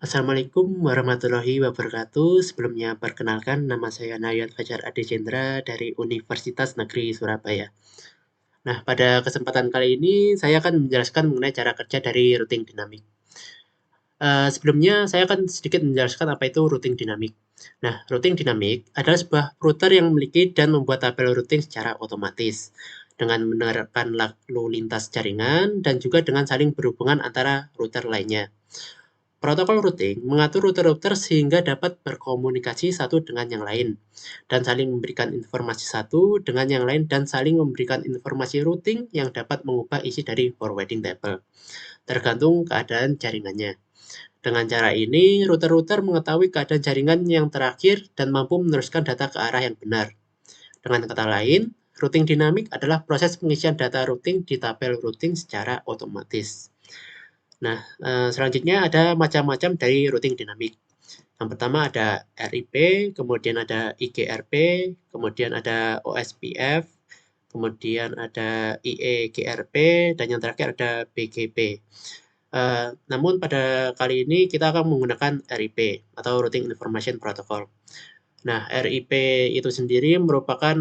Assalamualaikum warahmatullahi wabarakatuh. Sebelumnya perkenalkan nama saya Nayat Fajar Adi Cendra dari Universitas Negeri Surabaya. Nah, pada kesempatan kali ini saya akan menjelaskan mengenai cara kerja dari routing dinamik. Sebelumnya saya akan sedikit menjelaskan apa itu routing dinamik. Nah, routing dinamik adalah sebuah router yang memiliki dan membuat tabel routing secara otomatis dengan menerapkan lalu lintas jaringan dan juga dengan saling berhubungan antara router lainnya. Protokol routing mengatur router-router sehingga dapat berkomunikasi satu dengan yang lain, dan saling memberikan informasi satu dengan yang lain, dan saling memberikan informasi routing yang dapat mengubah isi dari forwarding table, tergantung keadaan jaringannya. Dengan cara ini, router-router mengetahui keadaan jaringan yang terakhir dan mampu meneruskan data ke arah yang benar. Dengan kata lain, routing dinamik adalah proses pengisian data routing di tabel routing secara otomatis. Nah, selanjutnya ada macam-macam dari routing dinamik. Yang pertama ada RIP, kemudian ada IGRP, kemudian ada OSPF, kemudian ada IEGRP, dan yang terakhir ada BGP. Namun pada kali ini kita akan menggunakan RIP atau Routing Information Protocol. Nah, RIP itu sendiri merupakan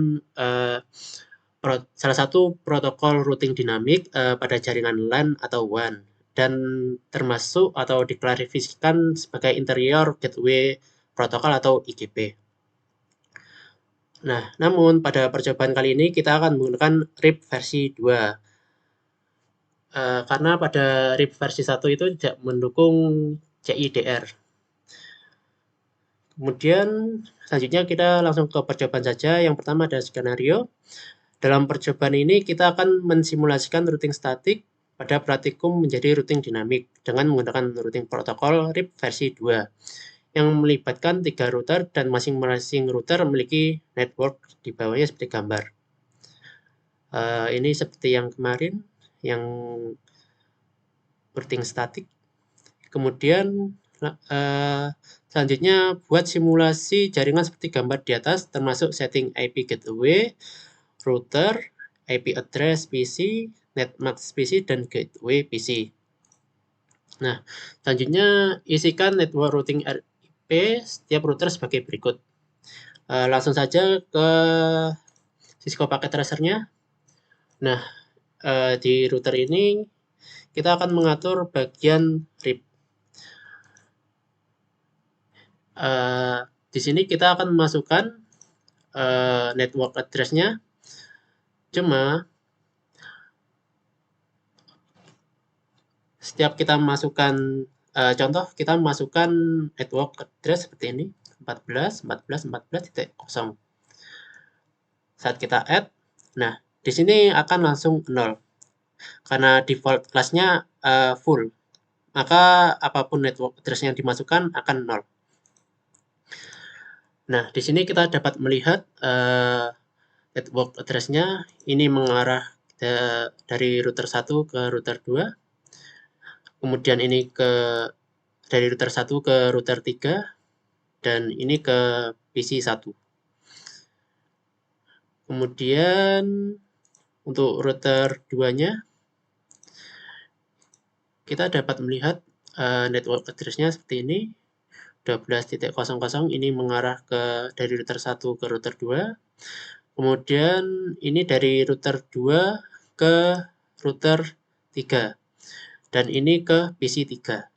salah satu protokol routing dinamik pada jaringan LAN atau WAN dan termasuk atau diklarifikasikan sebagai interior gateway protokol atau IGP. Nah, namun pada percobaan kali ini kita akan menggunakan RIP versi 2. Karena pada RIP versi 1 itu tidak mendukung CIDR. Kemudian selanjutnya kita langsung ke percobaan saja. Yang pertama ada skenario. Dalam percobaan ini kita akan mensimulasikan routing statik pada praktikum menjadi routing dinamik dengan menggunakan routing protokol RIP versi 2 yang melibatkan 3 router dan masing-masing router memiliki network di bawahnya seperti gambar. Ini seperti yang kemarin yang routing statik. Kemudian selanjutnya buat simulasi jaringan seperti gambar di atas termasuk setting IP gateway, router, IP address PC, netmask PC, dan gateway PC. Nah, selanjutnya isikan network routing RIP setiap router sebagai berikut. Langsung saja ke Cisco Packet Tracer-nya. Nah, di router ini kita akan mengatur bagian RIP. Di sini kita akan memasukkan network address-nya. Cuma setiap kita masukkan contoh kita masukkan network address seperti ini 14.14.14.0. Saat kita add, nah di sini akan langsung 0 karena default kelasnya full, maka apapun network address yang dimasukkan akan 0. Nah, di sini kita dapat melihat network address-nya ini mengarah dari router 1 ke router 2. Kemudian ini dari router 1 ke router 3 dan ini ke PC 1. Kemudian untuk router 2-nya kita dapat melihat network address-nya seperti ini 12.00 ini mengarah dari router 1 ke router 2. Kemudian ini dari router 2 ke router 3 dan ini ke PC 3.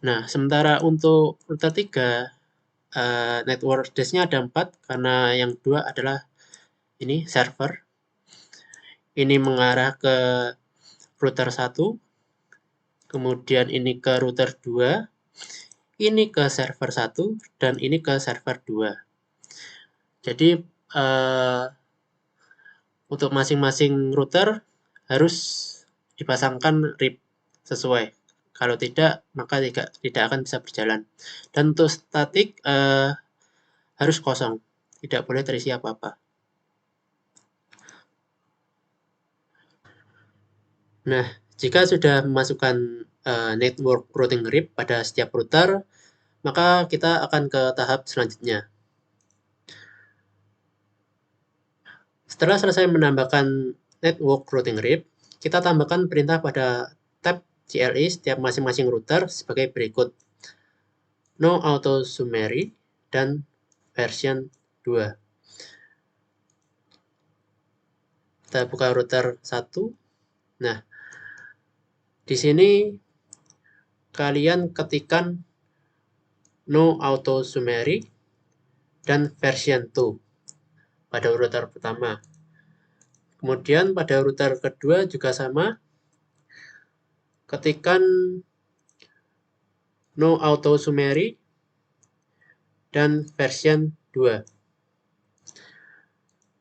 Nah, sementara untuk router 3 network address-nya ada 4 karena yang 2 adalah ini server. Ini mengarah ke router 1. Kemudian ini ke router 2. Ini ke server 1 dan ini ke server 2. Jadi untuk masing-masing router harus dipasangkan RIP sesuai. Kalau tidak, maka tidak akan bisa berjalan. Dan untuk statik harus kosong, tidak boleh terisi apa-apa. Nah, jika sudah memasukkan network routing RIP pada setiap router, maka kita akan ke tahap selanjutnya. Setelah selesai menambahkan network routing RIP, kita tambahkan perintah pada tab CLI setiap masing-masing router sebagai berikut. No auto summary dan version 2. Kita buka router 1. Nah, di sini kalian ketikkan no auto summary dan version 2 pada router pertama. Kemudian pada router kedua juga sama, ketikkan no auto summary dan version 2.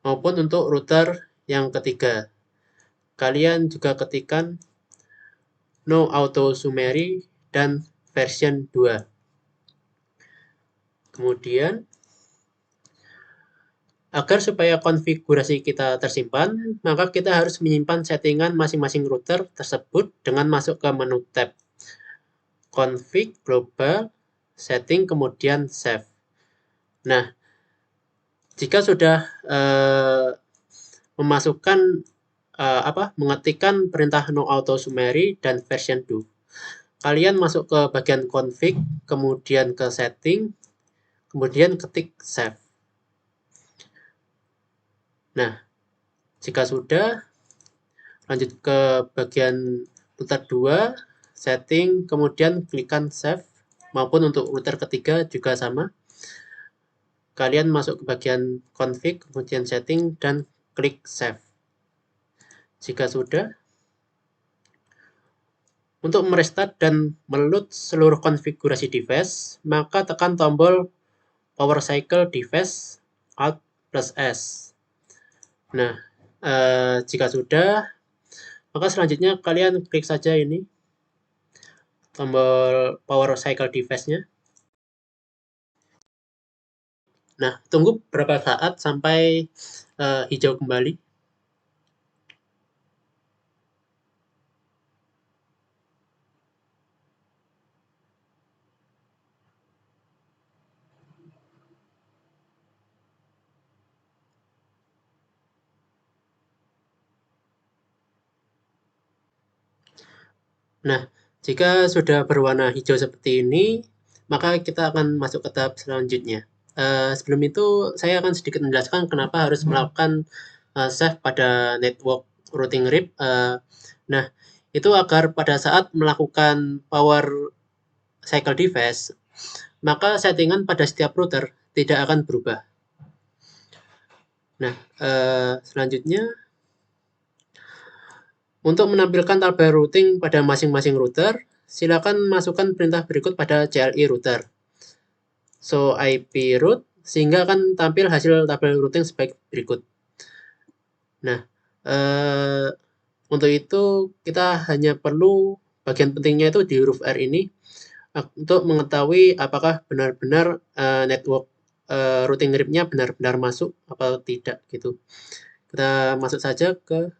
Maupun untuk router yang ketiga, kalian juga ketikkan no auto summary dan version 2. Kemudian agar supaya konfigurasi kita tersimpan, maka kita harus menyimpan settingan masing-masing router tersebut dengan masuk ke menu tab config, global, setting, kemudian save. Nah, jika sudah mengetikkan perintah no auto summary dan version 2, kalian masuk ke bagian config, kemudian ke setting, kemudian ketik save. Nah, jika sudah, lanjut ke bagian router 2, setting, kemudian klikkan save. Maupun untuk router ketiga juga sama. Kalian masuk ke bagian config, kemudian setting, dan klik save. Jika sudah, untuk merestart dan meload seluruh konfigurasi device, maka tekan tombol power cycle device Alt plus S. Nah, jika sudah, maka selanjutnya kalian klik saja ini tombol power cycle device-nya. Nah, tunggu berapa saat sampai hijau kembali. Nah, jika sudah berwarna hijau seperti ini, maka kita akan masuk ke tahap selanjutnya. Sebelum itu, saya akan sedikit menjelaskan kenapa harus melakukan save pada network routing RIP. Nah, itu agar pada saat melakukan power cycle device, maka settingan pada setiap router tidak akan berubah. Nah, selanjutnya, untuk menampilkan tabel routing pada masing-masing router, silakan masukkan perintah berikut pada CLI router. So IP route, sehingga akan tampil hasil tabel routing sebagai berikut. Nah, untuk itu kita hanya perlu bagian pentingnya itu di huruf R ini untuk mengetahui apakah benar-benar network routing RIP-nya benar-benar masuk atau tidak gitu. Kita masuk saja ke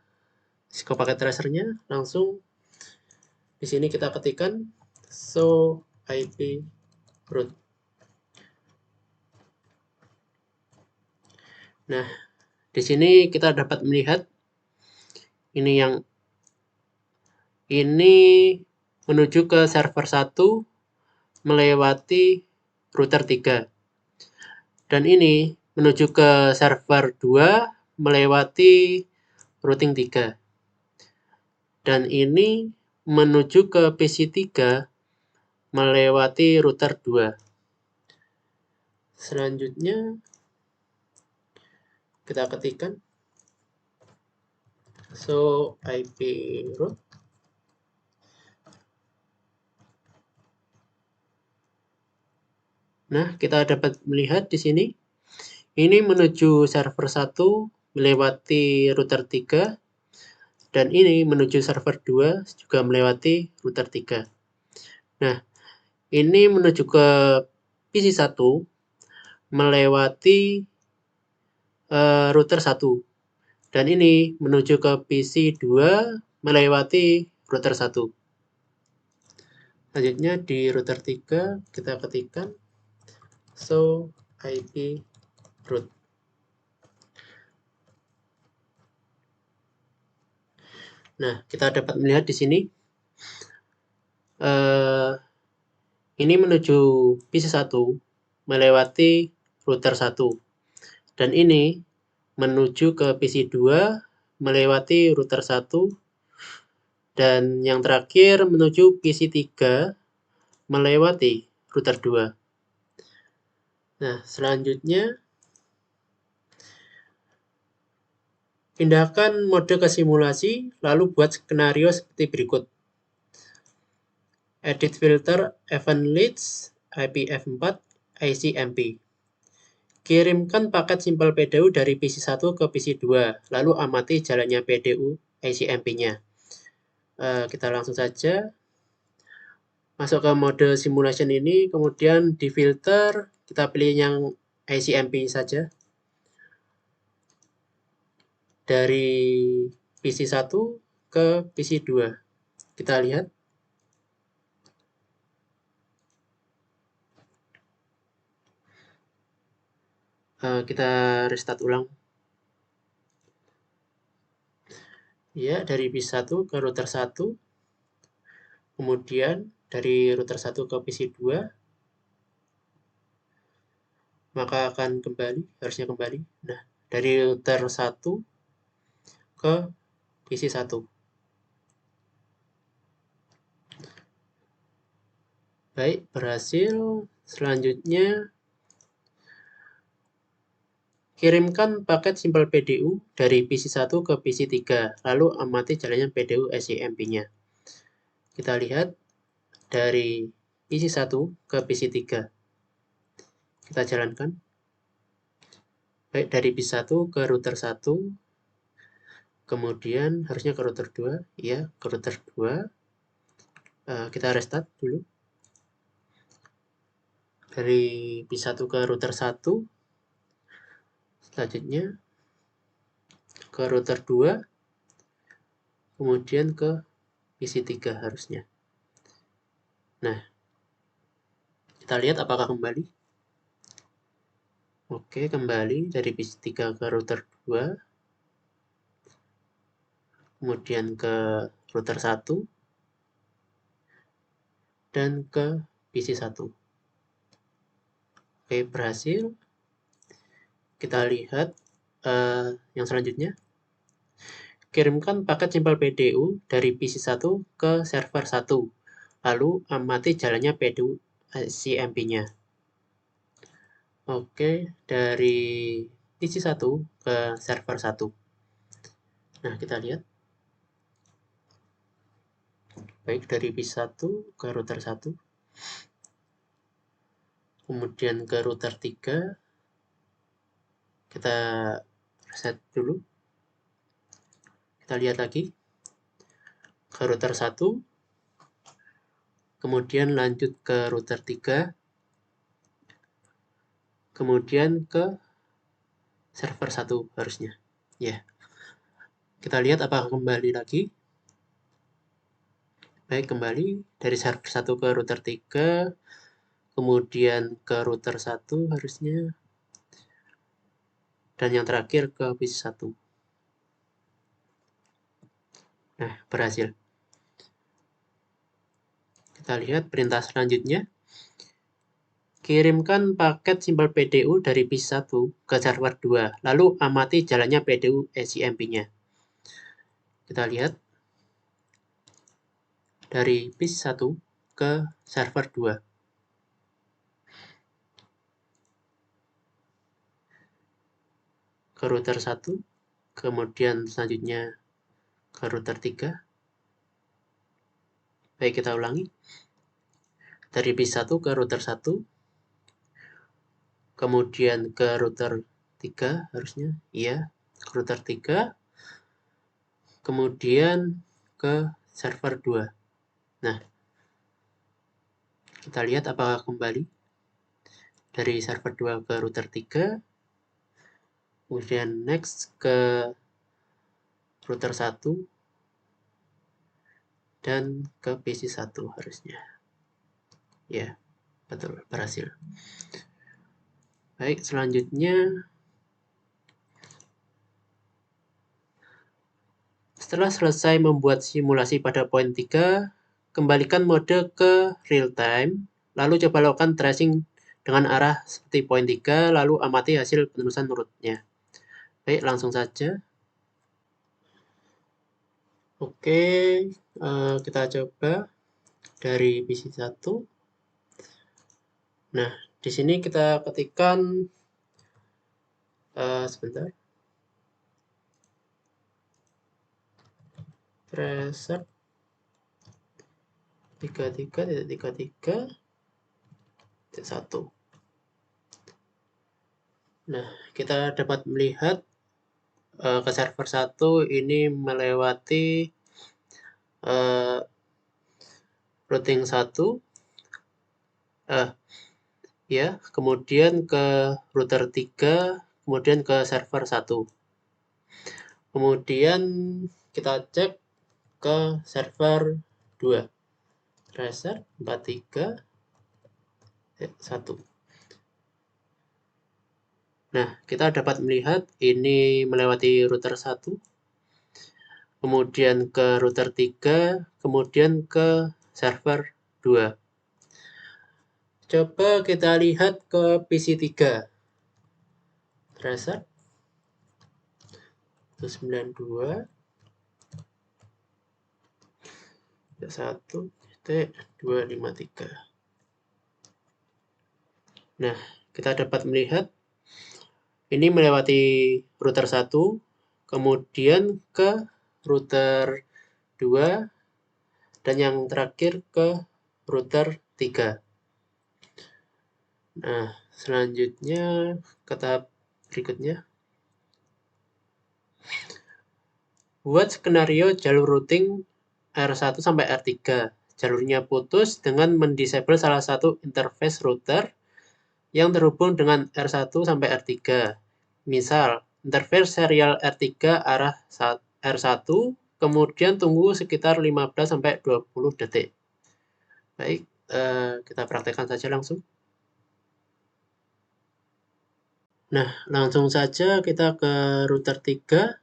packet tracer-nya, langsung di sini kita ketikkan show IP route. Nah, di sini kita dapat melihat ini menuju ke server 1 melewati router 3. Dan ini menuju ke server 2 melewati routing 3. Dan ini menuju ke PC 3 melewati router 2. Selanjutnya kita ketikkan show IP route. Nah, kita dapat melihat di sini ini menuju server 1 melewati router 3. Dan ini menuju server 2 juga melewati router 3. Nah, ini menuju ke PC 1 melewati router 1. Dan ini menuju ke PC 2 melewati router 1. Selanjutnya di router 3 kita ketikkan show IP route. Nah, kita dapat melihat di sini Eh, ini menuju PC1 melewati router 1. Dan ini menuju ke PC2 melewati router 1. Dan yang terakhir menuju PC3 melewati router 2. Nah, selanjutnya pindahkan mode ke simulasi, lalu buat skenario seperti berikut. Edit filter event leads IPv4 ICMP. Kirimkan paket simpel PDU dari PC1 ke PC2, lalu amati jalannya PDU ICMP-nya. Kita langsung saja masuk ke mode simulation ini, kemudian di filter, kita pilih yang ICMP saja. Dari PC1 ke PC2. Kita lihat. Kita restart ulang. Ya, dari PC1 ke router 1. Kemudian dari router 1 ke PC2. Maka akan kembali, harusnya kembali. Nah, dari router 1 ke PC1. Baik, berhasil. Selanjutnya, kirimkan paket simpel PDU dari PC1 ke PC3, lalu amati jalannya PDU SCMP-nya. Kita lihat dari PC1 ke PC3. Kita jalankan. Baik, dari PC1 ke router 1. Kemudian harusnya ke router 2. Ya, ke router 2. Kita restart dulu. Dari PC1 ke router 1. Selanjutnya ke router 2. Kemudian ke PC3 harusnya. Nah, kita lihat apakah kembali. Oke, kembali dari PC3 ke router 2. Kemudian ke router 1. Dan ke PC1. Oke, berhasil. Kita lihat yang selanjutnya. Kirimkan paket simpel PDU dari PC1 ke server 1. Lalu amati jalannya PDU CMP-nya. Oke, dari PC1 ke server 1. Nah, kita lihat. Baik, dari PC1 ke router 1. Kemudian ke router 3. Kita reset dulu. Kita lihat lagi. Ke router 1. Kemudian lanjut ke router 3. Kemudian ke server 1 harusnya. Ya. Kita lihat apakah kembali lagi. Baik, kembali dari server 1 ke router 3. Kemudian ke router 1 harusnya. Dan yang terakhir ke PC1. Nah, berhasil. Kita lihat perintah selanjutnya. Kirimkan paket simpel PDU dari PC1 ke server 2. Lalu amati jalannya PDU SCMP-nya. Kita lihat. Dari PC1 ke server 2. Ke router 1. Kemudian selanjutnya ke router 3. Baik, kita ulangi. Dari PC1 ke router 1. Kemudian ke router 3 harusnya. Iya, ke router 3. Kemudian ke server 2. Nah, kita lihat apakah kembali. Dari server 2 ke router 3. Kemudian next ke router 1. Dan ke PC1 harusnya. Ya, betul, berhasil. Baik, selanjutnya setelah selesai membuat simulasi pada poin 3, kembalikan mode ke real time, lalu coba lakukan tracing dengan arah seperti poin 3, lalu amati hasil penerusan rootnya. Baik, langsung saja. Oke, kita coba dari PC1. Nah, di sini kita ketikkan sebentar. Tracer 33.33.1. Nah, kita dapat melihat ke server 1 ini melewati routing 1, ya, kemudian ke router 3, kemudian ke server 1. Kemudian kita cek ke server 2. Tracer 43.1. Nah, kita dapat melihat ini melewati router 1, kemudian ke router 3, kemudian ke server 2. Coba kita lihat ke PC3. Tracer 192.1.253. Nah, kita dapat melihat ini melewati router 1, kemudian ke router 2, dan yang terakhir ke router 3. Nah, selanjutnya ke tahap berikutnya. Buat skenario jalur routing R1 sampai R3. Jalurnya putus dengan mendisable salah satu interface router yang terhubung dengan R1 sampai R3. Misal, interface serial R3 arah R1, kemudian tunggu sekitar 15 sampai 20 detik. Baik, kita praktekkan saja langsung. Nah, langsung saja kita ke router 3.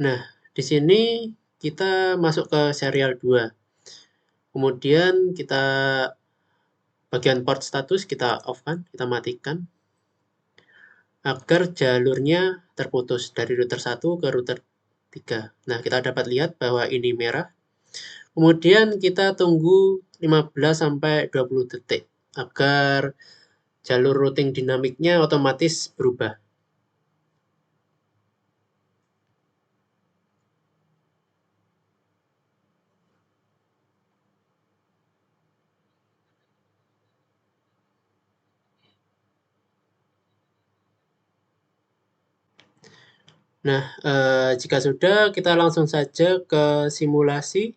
Nah, di sini kita masuk ke serial 2. Kemudian kita bagian port status kita off kan, kita matikan agar jalurnya terputus dari router 1 ke router 3. Nah, kita dapat lihat bahwa ini merah. Kemudian kita tunggu 15 sampai 20 detik agar jalur routing dinamiknya otomatis berubah. Nah, jika sudah, kita langsung saja ke simulasi.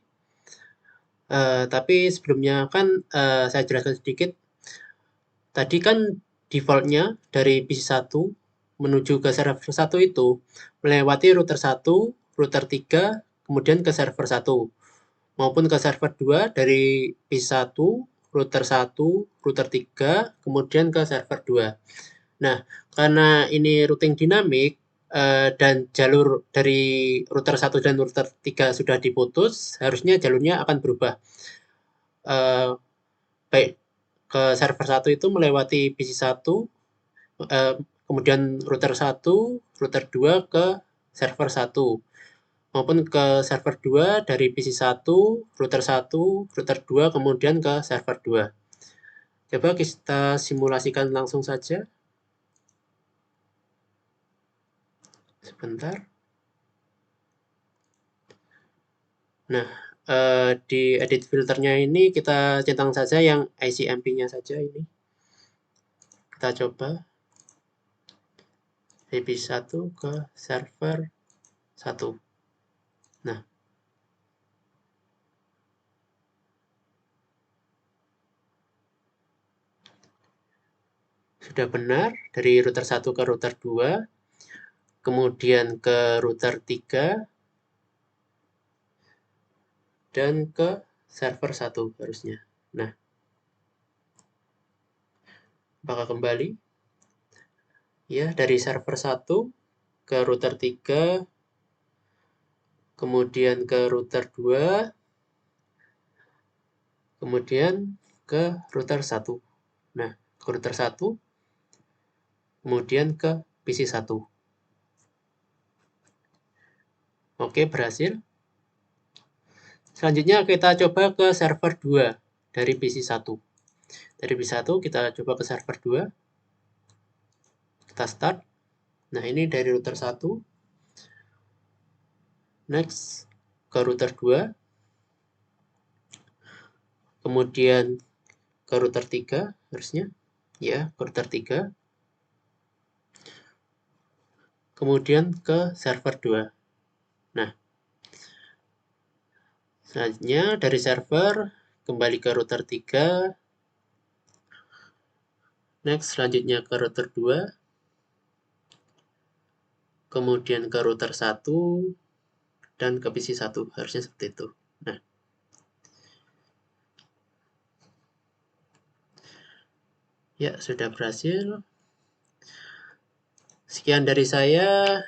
Tapi sebelumnya kan saya jelaskan sedikit. Tadi kan defaultnya dari PC1 menuju ke server 1 itu melewati router 1, router 3, kemudian ke server 1. Maupun ke server 2 dari PC1, router 1, router 3, kemudian ke server 2. Nah, karena ini routing dinamik, dan jalur dari router 1 dan router 3 sudah diputus, harusnya jalurnya akan berubah. Baik ke server 1 itu melewati PC1, kemudian router 1, router 2 ke server 1. Maupun ke server 2 dari PC1, router 1, router 2, kemudian ke server 2. Coba kita simulasikan langsung saja. Sebentar. Nah, di edit filternya ini kita centang saja yang ICMP-nya saja ini. Kita coba IP1 ke server 1. Nah, sudah benar dari router 1 ke router 2, kemudian ke router 3, dan ke server 1 harusnya. Nah, apakah kembali? Ya, dari server 1 ke router 3, kemudian ke router 2, kemudian ke router 1. Nah, ke router 1, kemudian ke PC 1. Oke, berhasil. Selanjutnya kita coba ke server 2 dari PC 1. Dari PC 1 kita coba ke server 2. Kita start. Nah, ini dari router 1. Next, ke router 2. Kemudian ke router 3 harusnya. Ya, ke router 3. Kemudian ke server 2. Nah, selanjutnya dari server kembali ke router 3. Next, selanjutnya ke router 2. Kemudian ke router 1 dan ke PC 1. Harusnya seperti itu. Nah, ya, sudah berhasil. Sekian dari saya.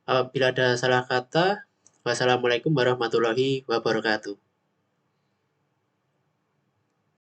Apabila ada salah kata, wassalamualaikum warahmatullahi wabarakatuh.